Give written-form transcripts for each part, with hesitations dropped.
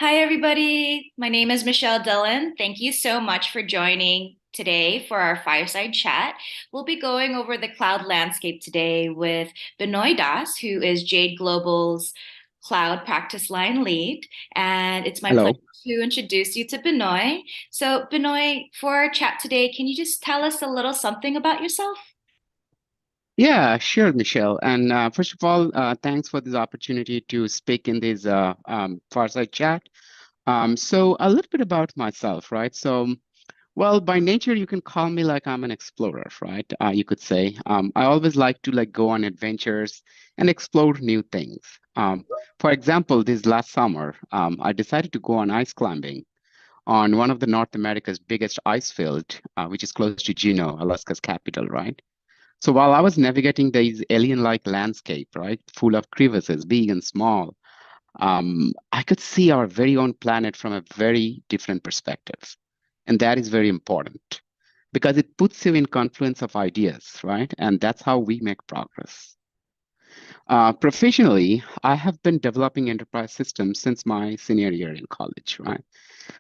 Hi, everybody. My name is Michelle Dillon. Thank you so much for joining today for our Fireside Chat. We'll be going over the cloud landscape today with Binoy Das, who is Jade Global's cloud practice line lead. And it's my pleasure Hello. to introduce you to Binoy. So, Binoy, for our chat today, can you just tell us a little something about yourself? Yeah, sure, Michelle. And first of all, thanks for this opportunity to speak in this fireside chat. So a little bit about myself, right? Well, by nature, you can call me like I'm an explorer, right? You could say. I always like to like go on adventures and explore new things. For example, this last summer, I decided to go on ice climbing on one of the North America's biggest ice field, which is close to Juneau, Alaska's capital, right? So while I was navigating these alien-like landscape, right, full of crevices, big and small, I could see our very own planet from a very different perspective. And that is very important because it puts you in confluence of ideas, right? And that's how we make progress. Professionally, I have been developing enterprise systems since my senior year in college, right?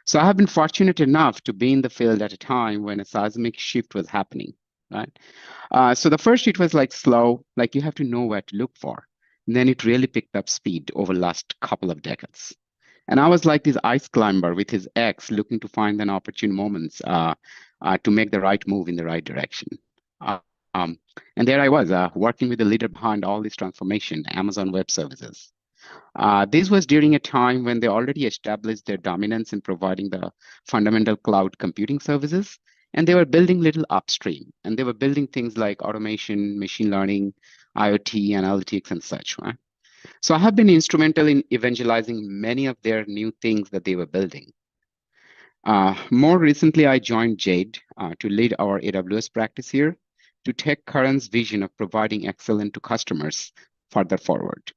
So I have been fortunate enough to be in the field at a time when a seismic shift was happening, right? So the first it was like slow, like you have to know where to look for. And then it really picked up speed over the last couple of decades. And I was like this ice climber with his ex looking to find an opportune moments to make the right move in the right direction. Uh, um, and there I was, working with the leader behind all this transformation, Amazon Web Services. This was during a time when they already established their dominance in providing the fundamental cloud computing services, and they were building little upstream, and they were building things like automation, machine learning, IoT, analytics, and such, right? So I have been instrumental in evangelizing many of their new things that they were building. More recently, I joined Jade to lead our AWS practice here to take Karan's vision of providing excellence to customers further forward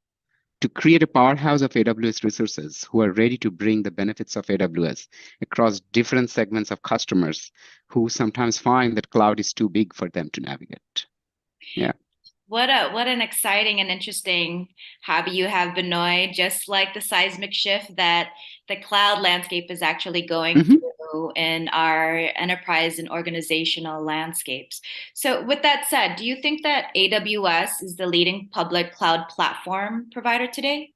to create a powerhouse of AWS resources who are ready to bring the benefits of AWS across different segments of customers who sometimes find that cloud is too big for them to navigate. Yeah. What an exciting and interesting hobby you have, Benoit. Just like the seismic shift that the cloud landscape is actually going Mhm. through in our enterprise and organizational landscapes. So, with that said, do you think that AWS is the leading public cloud platform provider today?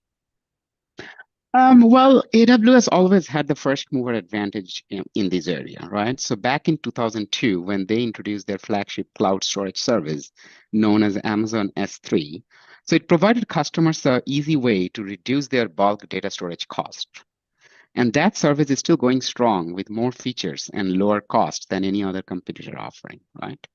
Well, AWS always had the first mover advantage in this area, right? So back in 2002, when they introduced their flagship cloud storage service known as Amazon S3, so it provided customers an easy way to reduce their bulk data storage cost. And that service is still going strong with more features and lower cost than any other competitor offering, right?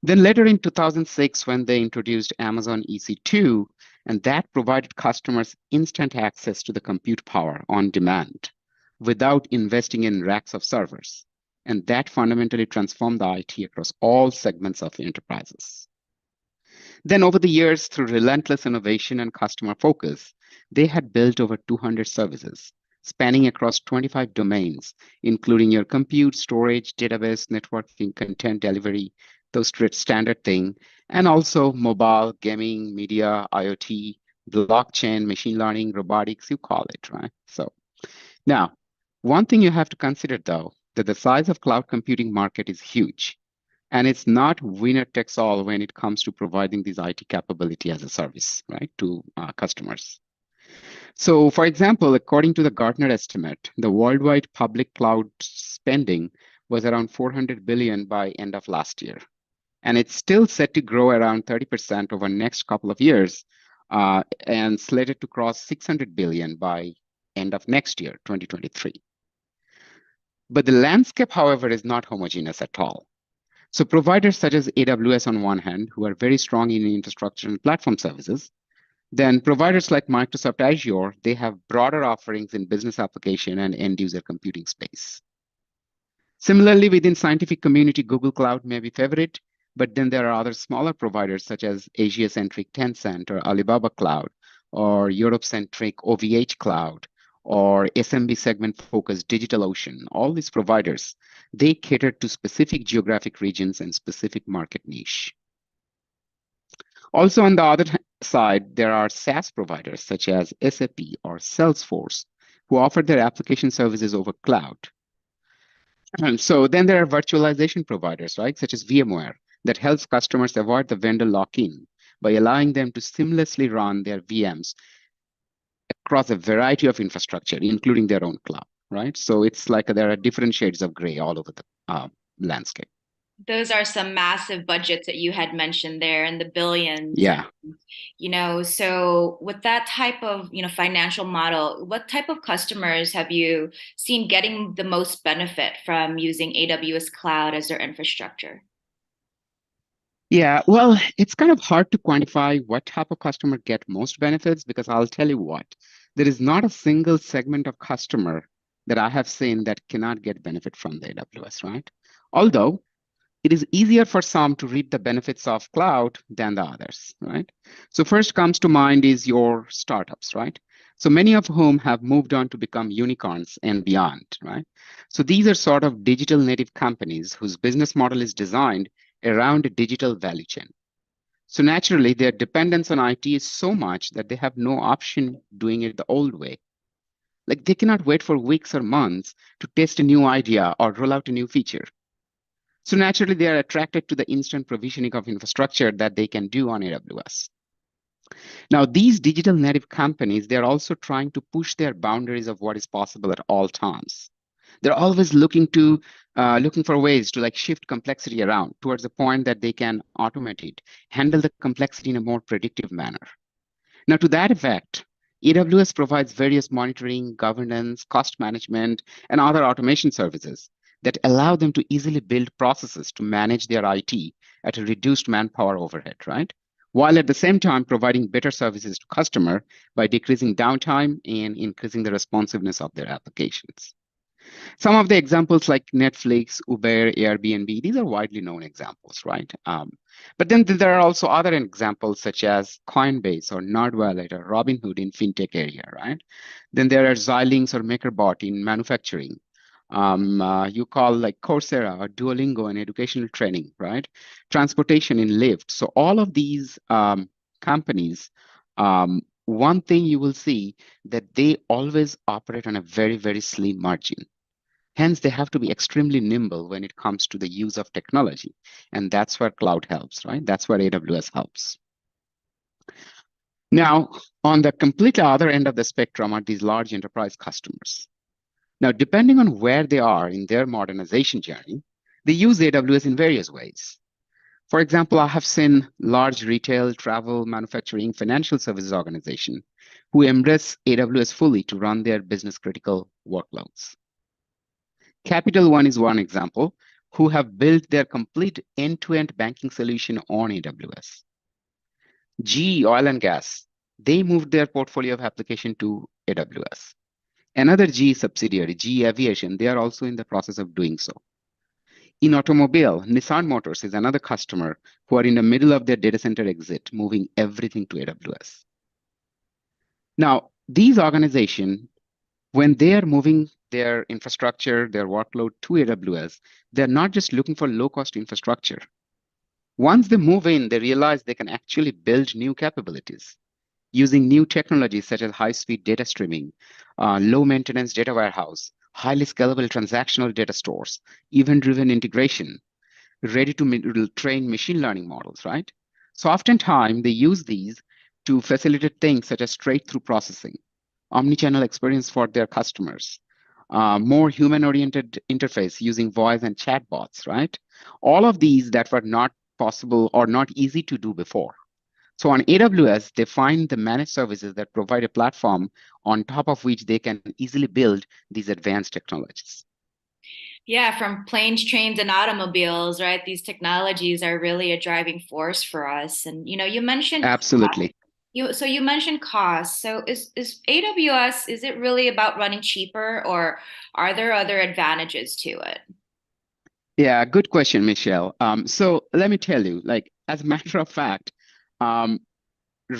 Then later in 2006, when they introduced Amazon EC2, and that provided customers instant access to the compute power on demand without investing in racks of servers. And that fundamentally transformed the IT across all segments of enterprises. Then, over the years, through relentless innovation and customer focus, they had built over 200 services spanning across 25 domains, including your compute, storage, database, networking, content delivery, those standard thing, and also mobile, gaming, media, IoT, blockchain, machine learning, robotics, you call it, right? So now, one thing you have to consider though, that the size of cloud computing market is huge. And it's not winner takes all when it comes to providing this IT capability as a service, right, to customers. So, for example, according to the Gartner estimate, the worldwide public cloud spending was around 400 billion by end of last year, and it's still set to grow around 30% over the next couple of years, and slated to cross 600 billion by end of next year, 2023. But the landscape, however, is not homogeneous at all. So providers such as AWS on one hand, who are very strong in infrastructure and platform services, then providers like Microsoft Azure, they have broader offerings in business application and end user computing space. Similarly, within scientific community, Google Cloud may be favorite, but then there are other smaller providers such as Asia-centric Tencent or Alibaba Cloud, or Europe-centric OVH Cloud, or SMB segment-focused DigitalOcean. All these providers, they cater to specific geographic regions and specific market niche. Also, on the other side, there are SaaS providers such as SAP or Salesforce, who offer their application services over cloud. So then there are virtualization providers, right, such as VMware, that helps customers avoid the vendor lock-in by allowing them to seamlessly run their VMs across a variety of infrastructure, including their own cloud, right? So it's like there are different shades of gray all over the landscape. Those are some massive budgets that you had mentioned there in the billions. Yeah. So with that type of, financial model, what type of customers have you seen getting the most benefit from using AWS Cloud as their infrastructure? Yeah, well, it's kind of hard to quantify what type of customer get most benefits because I'll tell you what, there is not a single segment of customer that I have seen that cannot get benefit from the AWS, right? Although it is easier for some to reap the benefits of cloud than the others, right? So first comes to mind is your startups, right? So many of whom have moved on to become unicorns and beyond, right? So these are sort of digital native companies whose business model is designed around a digital value chain. So naturally, their dependence on IT is so much that they have no option doing it the old way. Like they cannot wait for weeks or months to test a new idea or roll out a new feature. So naturally, they are attracted to the instant provisioning of infrastructure that they can do on AWS. Now, these digital native companies, they're also trying to push their boundaries of what is possible at all times. They're always looking for ways to like shift complexity around towards the point that they can automate it, handle the complexity in a more predictive manner. Now, to that effect, AWS provides various monitoring, governance, cost management, and other automation services that allow them to easily build processes to manage their IT at a reduced manpower overhead, right? While at the same time providing better services to customer by decreasing downtime and increasing the responsiveness of their applications. Some of the examples like Netflix, Uber, Airbnb, these are widely known examples, right? But then there are also other examples such as Coinbase or NerdWallet or Robinhood in fintech area, right? Then there are Xilinx or MakerBot in manufacturing. You call like Coursera or Duolingo in educational training, right? Transportation in Lyft. So all of these companies, one thing you will see that they always operate on a very, very slim margin. Hence, they have to be extremely nimble when it comes to the use of technology. And that's where cloud helps, right? That's where AWS helps. Now, on the completely other end of the spectrum are these large enterprise customers. Now, depending on where they are in their modernization journey, they use AWS in various ways. For example, I have seen large retail, travel, manufacturing, financial services organization who embrace AWS fully to run their business critical workloads. Capital One is one example, who have built their complete end-to-end banking solution on AWS. GE Oil and Gas, they moved their portfolio of application to AWS. Another GE subsidiary, GE Aviation, they are also in the process of doing so. In automobile, Nissan Motors is another customer who are in the middle of their data center exit, moving everything to AWS. Now, these organizations, when they are moving their infrastructure, their workload to AWS, they're not just looking for low-cost infrastructure. Once they move in, they realize they can actually build new capabilities using new technologies such as high-speed data streaming, low-maintenance data warehouse, highly scalable transactional data stores, event-driven integration, ready to train machine learning models, right? So oftentimes they use these to facilitate things such as straight-through processing, omnichannel experience for their customers, more human-oriented interface using voice and chatbots, right? All of these that were not possible or not easy to do before. So on AWS, they find the managed services that provide a platform on top of which they can easily build these advanced technologies. Yeah, from planes, trains, and automobiles, right? These technologies are really a driving force for us. And you mentioned Absolutely. you mentioned cost. So is AWS, is it really about running cheaper, or are there other advantages to it? Yeah, good question, Michelle. So let me tell you, like, as a matter of fact, um,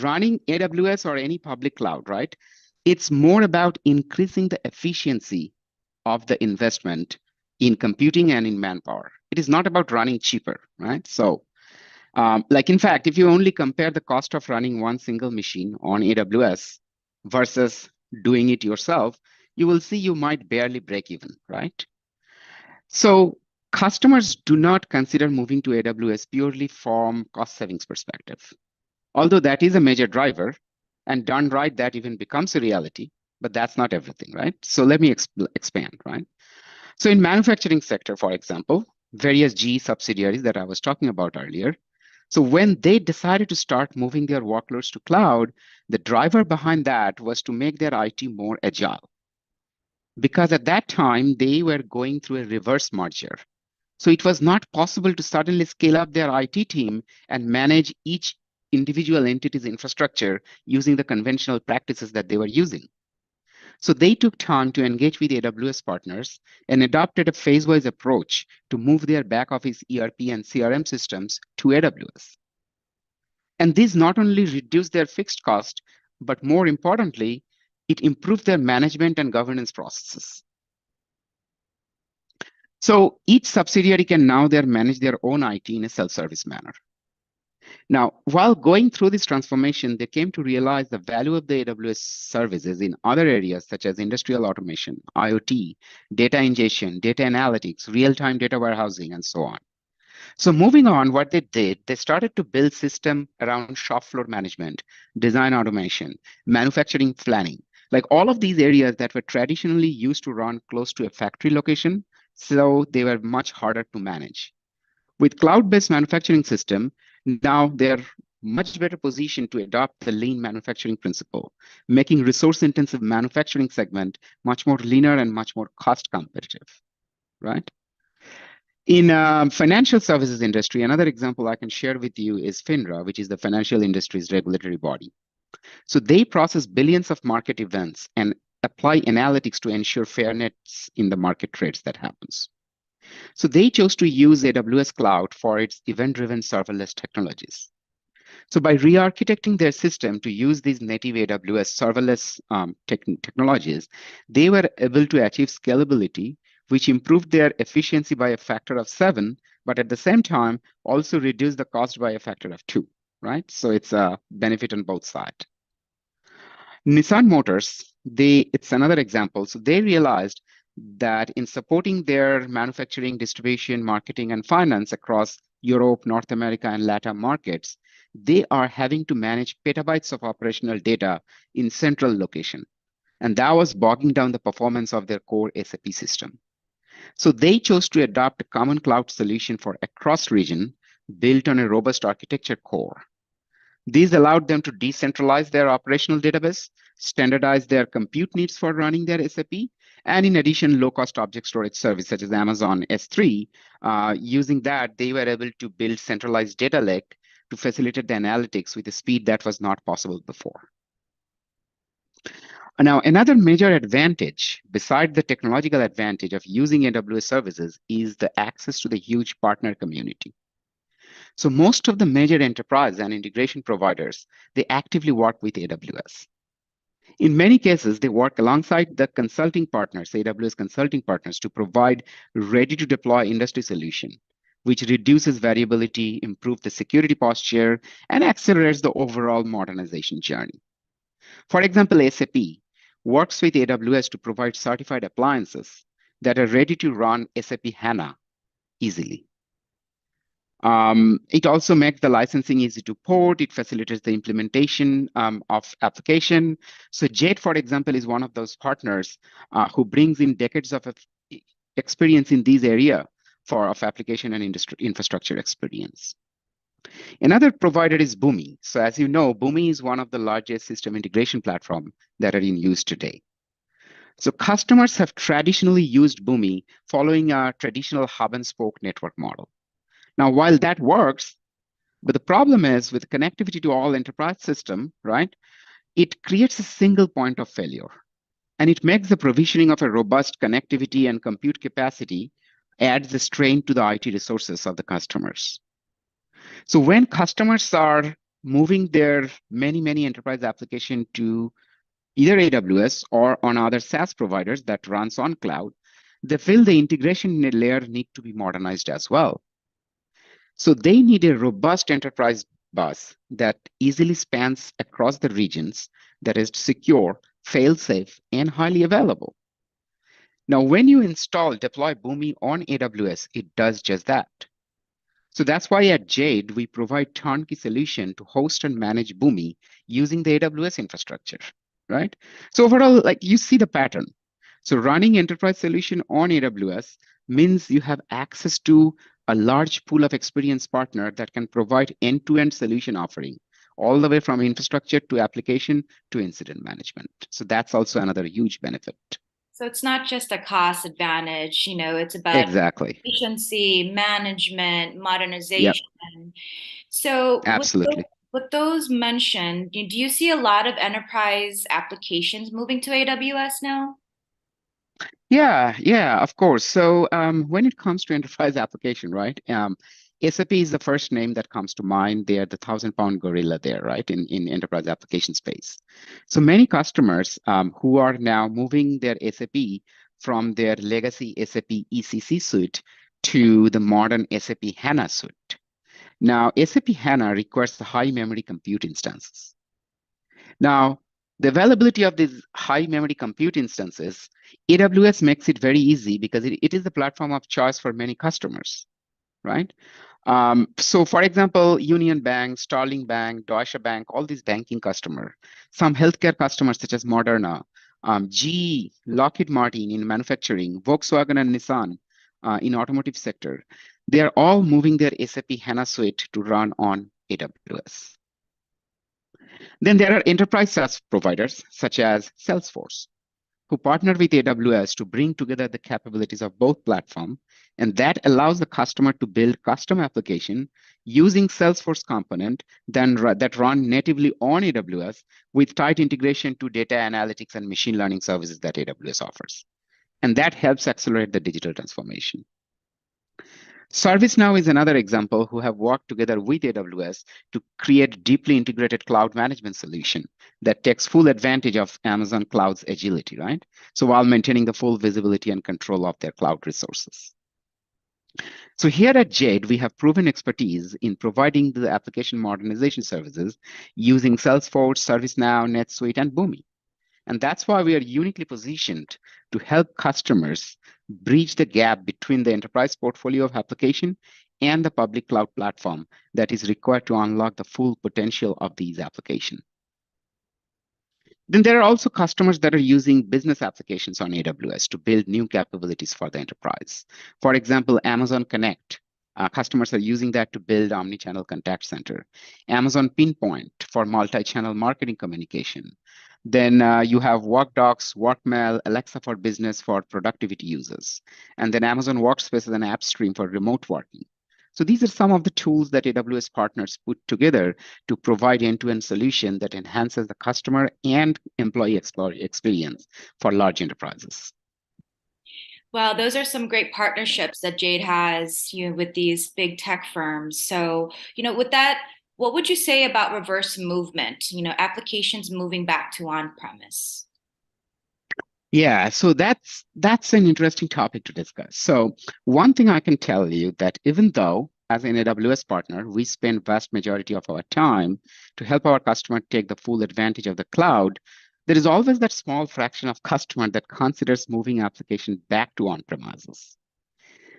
running AWS or any public cloud, right? It's more about increasing the efficiency of the investment in computing and in manpower. It is not about running cheaper, right? So, like in fact, if you only compare the cost of running one single machine on AWS versus doing it yourself, you will see you might barely break even, right? So customers do not consider moving to AWS purely from cost savings perspective. Although that is a major driver, and done right, that even becomes a reality, but that's not everything, right? So let me expand, right? So in manufacturing sector, for example, various GE subsidiaries that I was talking about earlier, so when they decided to start moving their workloads to cloud, the driver behind that was to make their IT more agile. Because at that time, they were going through a reverse merger. So it was not possible to suddenly scale up their IT team and manage each individual entity's infrastructure using the conventional practices that they were using. So they took time to engage with AWS partners and adopted a phase-wise approach to move their back office ERP and CRM systems to AWS. And this not only reduced their fixed cost, but more importantly, it improved their management and governance processes. So each subsidiary can now there manage their own IT in a self-service manner. Now, while going through this transformation, they came to realize the value of the AWS services in other areas such as industrial automation, IoT, data ingestion, data analytics, real-time data warehousing, and so on. So moving on, what they did, they started to build system around shop floor management, design automation, manufacturing planning, like all of these areas that were traditionally used to run close to a factory location, so they were much harder to manage. With cloud-based manufacturing system, now they're much better positioned to adopt the lean manufacturing principle, making resource-intensive manufacturing segment much more leaner and much more cost competitive, right? In financial services industry, another example I can share with you is FINRA, which is the financial industry's regulatory body. So they process billions of market events and apply analytics to ensure fairness in the market trades that happens. So they chose to use AWS Cloud for its event-driven serverless technologies. So by re-architecting their system to use these native AWS serverless technologies, they were able to achieve scalability, which improved their efficiency by a factor of 7, but at the same time also reduced the cost by a factor of 2, right? So it's a benefit on both sides. Nissan Motors, it's another example. So they realized that in supporting their manufacturing, distribution, marketing, and finance across Europe, North America, and Latin markets, they are having to manage petabytes of operational data in central location. And that was bogging down the performance of their core SAP system. So they chose to adopt a common cloud solution for across region built on a robust architecture core. These allowed them to decentralize their operational database, standardize their compute needs for running their SAP, and in addition, low-cost object storage service such as Amazon S3. Using that, they were able to build centralized data lake to facilitate the analytics with a speed that was not possible before. Now, another major advantage, beside the technological advantage of using AWS services, is the access to the huge partner community. So most of the major enterprise and integration providers, they actively work with AWS. In many cases, they work alongside the consulting partners, AWS consulting partners, to provide ready-to-deploy industry solution, which reduces variability, improves the security posture, and accelerates the overall modernization journey. For example, SAP works with AWS to provide certified appliances that are ready to run SAP HANA easily. It also makes the licensing easy to port. It facilitates the implementation of application. So Jet, for example, is one of those partners who brings in decades of experience in these area of application and infrastructure experience. Another provider is Boomi. So as you know, Boomi is one of the largest system integration platform that are in use today. So customers have traditionally used Boomi following a traditional hub and spoke network model. Now, while that works, but the problem is with connectivity to all enterprise system, right? It creates a single point of failure, and it makes the provisioning of a robust connectivity and compute capacity adds the strain to the IT resources of the customers. So when customers are moving their many enterprise application to either AWS or on other SaaS providers that runs on cloud, they feel the integration layer need to be modernized as well. So they need a robust enterprise bus that easily spans across the regions, that is secure, fail-safe, and highly available. Now, when you deploy Boomi on AWS, it does just that. So that's why at Jade, we provide turnkey solution to host and manage Boomi using the AWS infrastructure, right? So overall, like you see the pattern. So running enterprise solution on AWS means you have access to a large pool of experienced partner that can provide end-to-end solution offering, all the way from infrastructure to application to incident management. So that's also another huge benefit. So it's not just a cost advantage, it's about Exactly. efficiency, management, Yep, modernization. So absolutely. with those mentioned, do you see a lot of enterprise applications moving to AWS now? Yeah, of course. So when it comes to enterprise application, right? SAP is the first name that comes to mind. They are the thousand-pound gorilla there, right? In enterprise application space. So many customers who are now moving their SAP from their legacy SAP ECC suite to the modern SAP HANA suite. Now, SAP HANA requires high memory compute instances. Now, the availability of these high memory compute instances, AWS makes it very easy because it is the platform of choice for many customers, right? So for example, Union Bank, Starling Bank, Deutsche Bank, all these banking customers, some healthcare customers such as Moderna, GE, Lockheed Martin in manufacturing, Volkswagen and Nissan in automotive sector, they are all moving their SAP HANA suite to run on AWS. Then there are enterprise SaaS providers such as Salesforce, who partner with AWS to bring together the capabilities of both platforms, and that allows the customer to build custom application using Salesforce component that run natively on AWS with tight integration to data analytics and machine learning services that AWS offers. And that helps accelerate the digital transformation. ServiceNow is another example who have worked together with AWS to create deeply integrated cloud management solution that takes full advantage of Amazon Cloud's agility, right? So while maintaining the full visibility and control of their cloud resources. So here at Jade, we have proven expertise in providing the application modernization services using Salesforce, ServiceNow, NetSuite, and Boomi. And that's why we are uniquely positioned to help customers bridge the gap between the enterprise portfolio of application and the public cloud platform that is required to unlock the full potential of these applications. Then there are also customers that are using business applications on AWS to build new capabilities for the enterprise. For example, Amazon Connect. Customers are using that to build omni-channel contact center. Amazon Pinpoint for multi-channel marketing communication. Then you have WorkDocs, WorkMail, Alexa for Business for productivity users. And then Amazon Workspace is an app stream for remote working. So these are some of the tools that AWS partners put together to provide end-to-end solution that enhances the customer and employee experience for large enterprises. Well, those are some great partnerships that Jade has, with these big tech firms. So, with that, what would you say about reverse movement, applications moving back to on-premise? Yeah, so that's an interesting topic to discuss. So one thing I can tell you that even though as an AWS partner, we spend vast majority of our time to help our customer take the full advantage of the cloud, there is always that small fraction of customer that considers moving application back to on-premises.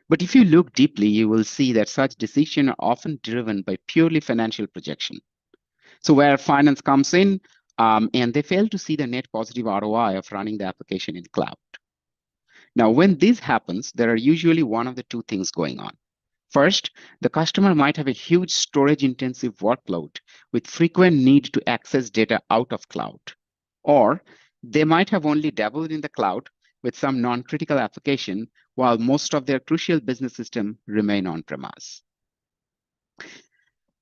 But if you look deeply, you will see that such decisions are often driven by purely financial projection. So where finance comes in, and they fail to see the net positive ROI of running the application in cloud. Now, when this happens, there are usually one of the two things going on. First, the customer might have a huge storage intensive workload with frequent need to access data out of cloud. Or they might have only dabbled in the cloud with some non-critical application while most of their crucial business system remain on-premise.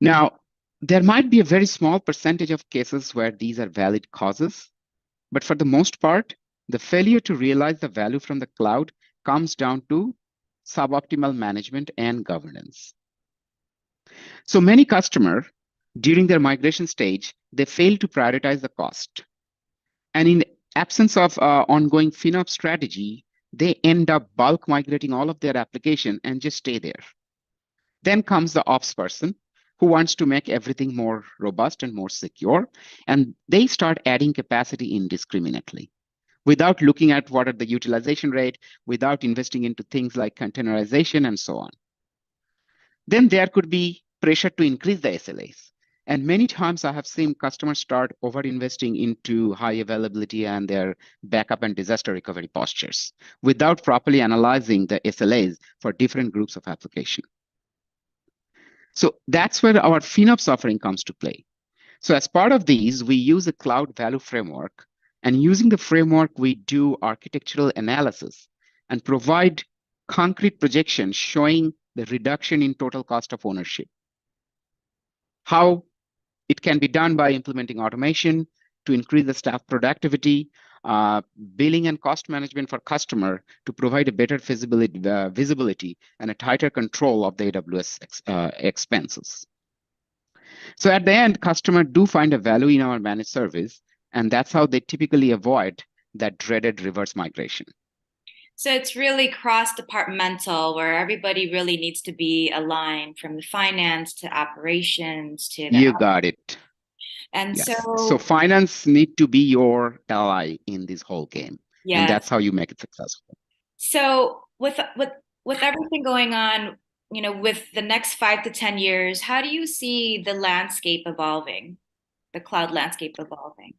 Now, there might be a very small percentage of cases where these are valid causes, but for the most part, the failure to realize the value from the cloud comes down to suboptimal management and governance. So many customers, during their migration stage, they fail to prioritize the cost. And in absence of ongoing FinOps strategy, they end up bulk migrating all of their application and just stay there. Then comes the ops person who wants to make everything more robust and more secure, and they start adding capacity indiscriminately, without looking at what are the utilization rate, without investing into things like containerization and so on. Then there could be pressure to increase the SLAs. And many times I have seen customers start over investing into high availability and their backup and disaster recovery postures without properly analyzing the SLAs for different groups of application. So that's where our FinOps offering comes to play. So as part of these, we use a cloud value framework. And using the framework, we do architectural analysis and provide concrete projections showing the reduction in total cost of ownership. How it can be done by implementing automation to increase the staff productivity, billing and cost management for customer to provide a better visibility and a tighter control of the AWS expenses. So at the end, customer do find a value in our managed service, and that's how they typically avoid that dreaded reverse migration. So it's really cross-departmental where everybody really needs to be aligned from the finance to operations to the You got it. and Yes. So so finance need to be your ally in this whole game, and yes. that's how you make it successful. So with everything going on, with the next 5 to 10 years, how do you see the landscape evolving, the cloud landscape evolving?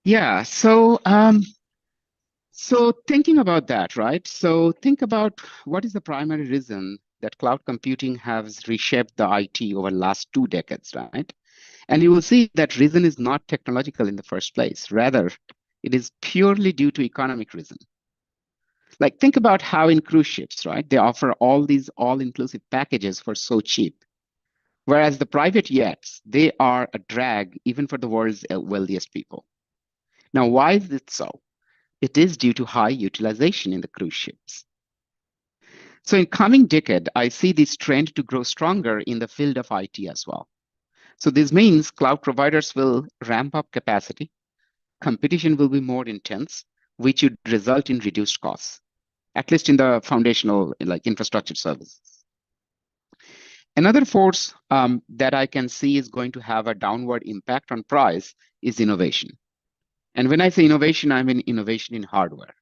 Yeah. So thinking about that, right? So think about what is the primary reason that cloud computing has reshaped the IT over the last 2 decades, right? And you will see that reason is not technological in the first place. Rather, it is purely due to economic reason. Like think about how in cruise ships, right? They offer all these all-inclusive packages for so cheap. Whereas the private jets, they are a drag even for the world's wealthiest people. Now, why is it so? It is due to high utilization in the cruise ships. So in coming decade, I see this trend to grow stronger in the field of IT as well. So this means cloud providers will ramp up capacity, competition will be more intense, which would result in reduced costs, at least in the foundational like infrastructure services. Another force that I can see is going to have a downward impact on price is innovation. And when I say innovation, I mean innovation in hardware.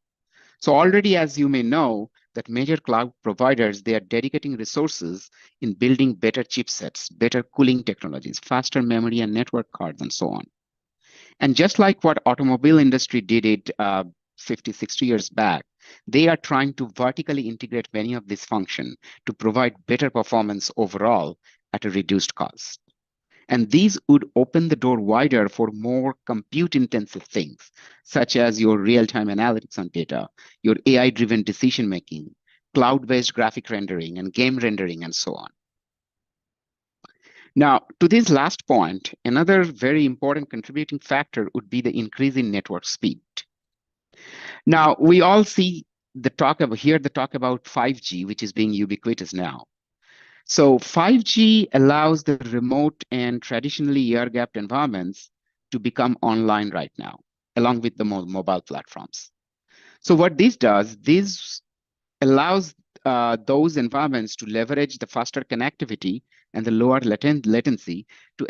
So already, as you may know, that major cloud providers, they are dedicating resources in building better chipsets, better cooling technologies, faster memory and network cards, and so on. And just like what automobile industry did it 50, 60 years back, they are trying to vertically integrate many of these functions to provide better performance overall at a reduced cost. And these would open the door wider for more compute intensive things, such as your real time analytics on data, your AI driven decision making, cloud based graphic rendering, and game rendering, and so on. Now, to this last point, another very important contributing factor would be the increase in network speed. Now, we all hear the talk about 5G, which is being ubiquitous now. So 5G allows the remote and traditionally air-gapped environments to become online right now, along with the mobile platforms. So what this does, this allows those environments to leverage the faster connectivity and the lower latency to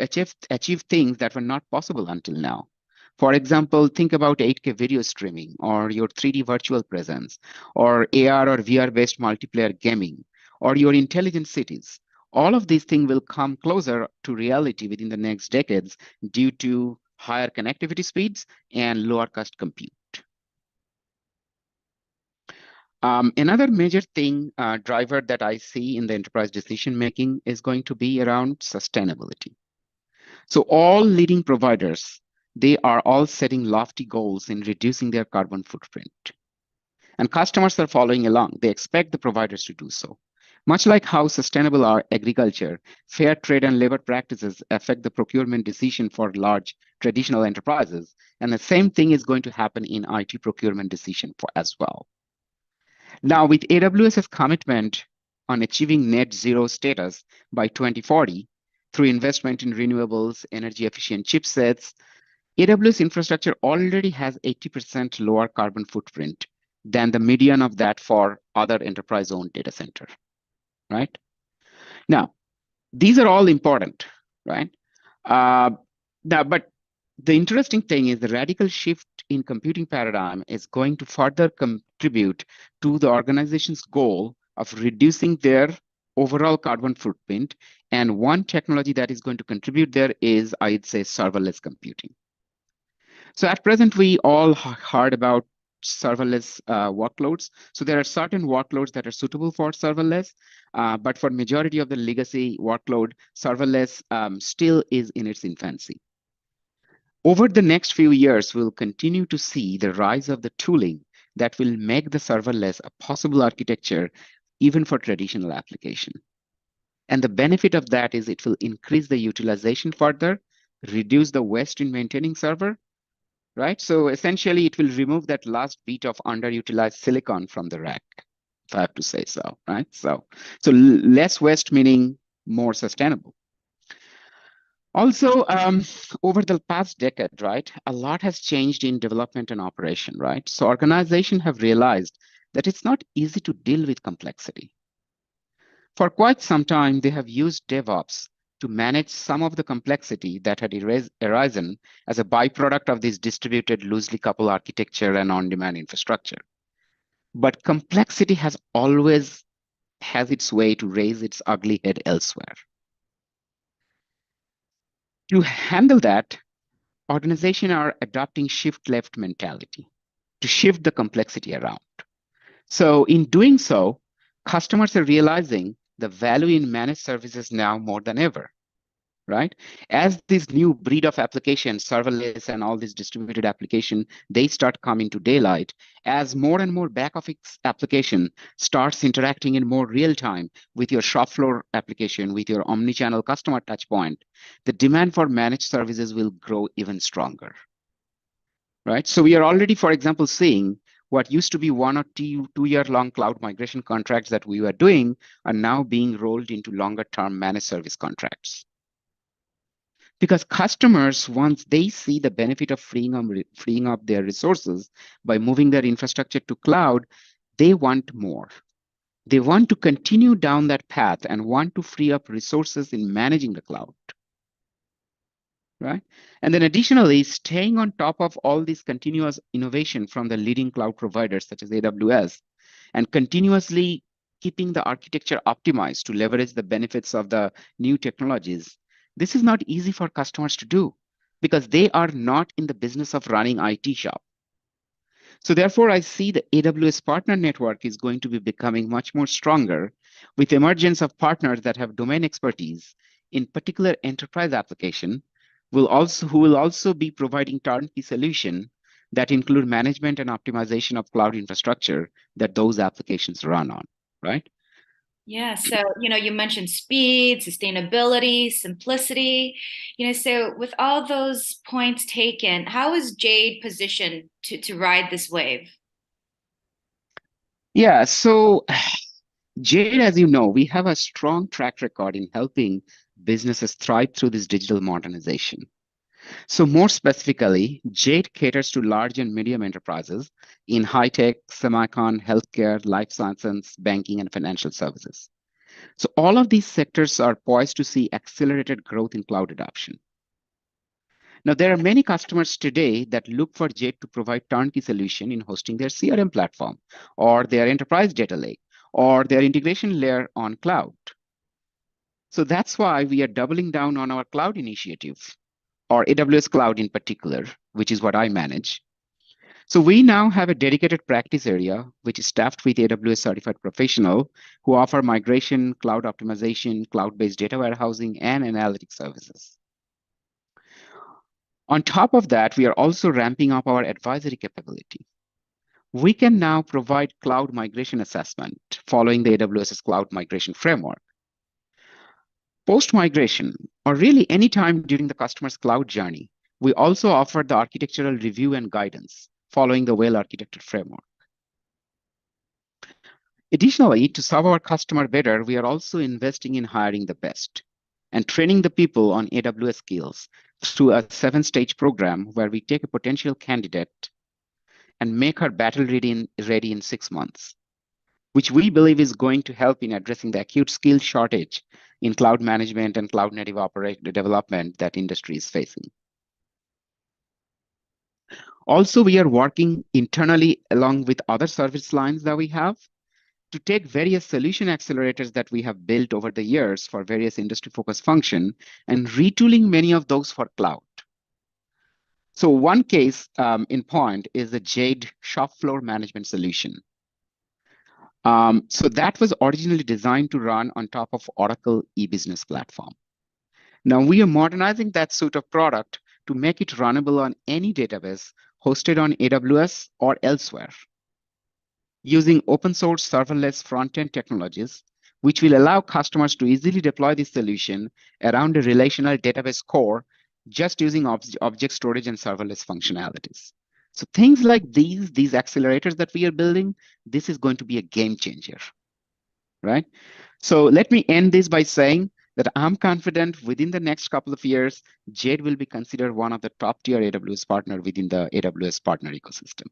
achieve things that were not possible until now. For example, think about 8K video streaming or your 3D virtual presence or AR or VR-based multiplayer gaming or your intelligent cities. All of these things will come closer to reality within the next decades due to higher connectivity speeds and lower cost compute. Another major driver that I see in the enterprise decision making is going to be around sustainability. So all leading providers, they are all setting lofty goals in reducing their carbon footprint. And customers are following along. They expect the providers to do so. Much like how sustainable our agriculture, fair trade and labor practices affect the procurement decision for large traditional enterprises, and the same thing is going to happen in IT procurement decision as well. Now, with AWS's commitment on achieving net zero status by 2040 through investment in renewables, energy efficient chipsets, AWS infrastructure already has 80% lower carbon footprint than the median of that for other enterprise-owned data center, right? Now, these are all important, right? But The interesting thing is the radical shift in computing paradigm is going to further contribute to the organization's goal of reducing their overall carbon footprint. And one technology that is going to contribute there is, I'd say, serverless computing. So at present, we all heard about serverless workloads. So there are certain workloads that are suitable for serverless, but for majority of the legacy workload, serverless still is in its infancy. Over the next few years, we'll continue to see the rise of the tooling that will make the serverless a possible architecture even for traditional application. And the benefit of that is it will increase the utilization further, reduce the waste in maintaining server, right? So essentially, it will remove that last bit of underutilized silicon from the rack, if I have to say so, right? So less waste meaning more sustainable. Also, over the past decade, right, a lot has changed in development and operation, right? So organizations have realized that it's not easy to deal with complexity. For quite some time, they have used DevOps to manage some of the complexity that had arisen as a byproduct of this distributed, loosely coupled architecture and on-demand infrastructure. But complexity has always has its way to raise its ugly head elsewhere. To handle that, organizations are adopting shift left mentality to shift the complexity around. So, in doing so, customers are realizing the value in managed services now more than ever, right? As this new breed of applications, serverless and all these distributed application, they start coming to daylight, as more and more back office application starts interacting in more real time with your shop floor application, with your omni-channel customer touch point, the demand for managed services will grow even stronger, right? So we are already, for example, seeing what used to be 1 or 2 year long cloud migration contracts that we were doing are now being rolled into longer term managed service contracts. Because customers, once they see the benefit of freeing up their resources by moving their infrastructure to cloud, they want more. They want to continue down that path and want to free up resources in managing the cloud, right? And then additionally, staying on top of all this continuous innovation from the leading cloud providers such as AWS and continuously keeping the architecture optimized to leverage the benefits of the new technologies, this is not easy for customers to do because they are not in the business of running IT shop. So therefore, I see the AWS partner network is going to be becoming much more stronger with emergence of partners that have domain expertise in particular enterprise application who will also be providing turnkey solution that include management and optimization of cloud infrastructure that those applications run on, right? Yeah, so you mentioned speed, sustainability, simplicity. So with all those points taken, how is Jade positioned to ride this wave? Yeah, so Jade, as you know, we have a strong track record in helping businesses thrive through this digital modernization. So more specifically, Jade caters to large and medium enterprises in high tech, semicon, healthcare, life sciences, banking, and financial services. So all of these sectors are poised to see accelerated growth in cloud adoption. Now, there are many customers today that look for Jade to provide turnkey solution in hosting their CRM platform or their enterprise data lake or their integration layer on cloud. So that's why we are doubling down on our cloud initiative or AWS Cloud in particular, which is what I manage. So we now have a dedicated practice area, which is staffed with AWS certified professional who offer migration, cloud optimization, cloud-based data warehousing, and analytics services. On top of that, we are also ramping up our advisory capability. We can now provide cloud migration assessment following the AWS Cloud Migration Framework. Post-migration, or really any time during the customer's cloud journey, we also offer the architectural review and guidance following the well-architected framework. Additionally, to serve our customer better, we are also investing in hiring the best and training the people on AWS skills through a 7-stage program where we take a potential candidate and make her battle ready in 6 months, which we believe is going to help in addressing the acute skill shortage in cloud management and cloud native development that industry is facing. Also, we are working internally along with other service lines that we have to take various solution accelerators that we have built over the years for various industry focused function and retooling many of those for cloud. So one case in point is the Jade shop floor management solution. So that was originally designed to run on top of Oracle e-business platform. Now we are modernizing that suite of product to make it runnable on any database hosted on AWS or elsewhere using open source serverless front-end technologies, which will allow customers to easily deploy this solution around a relational database core just using object storage and serverless functionalities. So things like these accelerators that we are building, this is going to be a game changer, right? So let me end this by saying that I'm confident within the next couple of years, Jade will be considered one of the top tier AWS partner within the AWS partner ecosystem.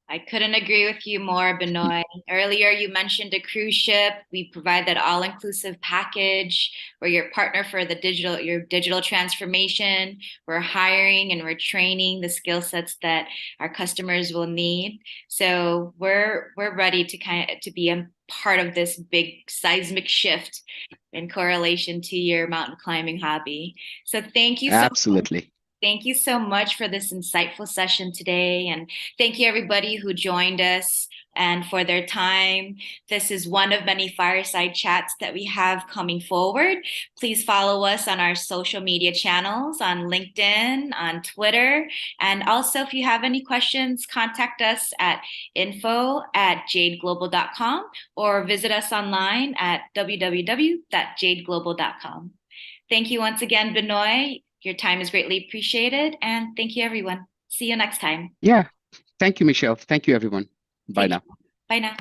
I couldn't agree with you more, Binoy. Earlier, you mentioned a cruise ship. We provide that all-inclusive package. We're your partner for your digital transformation. We're hiring and we're training the skill sets that our customers will need. So we're ready to to be a part of this big seismic shift in correlation to your mountain climbing hobby. So thank you so much. Absolutely. Thank you so much for this insightful session today. And thank you, everybody who joined us and for their time. This is one of many fireside chats that we have coming forward. Please follow us on our social media channels on LinkedIn, on Twitter. And also, if you have any questions, contact us at info@jadeglobal.com or visit us online at www.jadeglobal.com. Thank you once again, Binoy. Your time is greatly appreciated. And thank you, everyone. See you next time. Yeah. Thank you, Michelle. Thank you, everyone. Bye Take care. now. Bye now.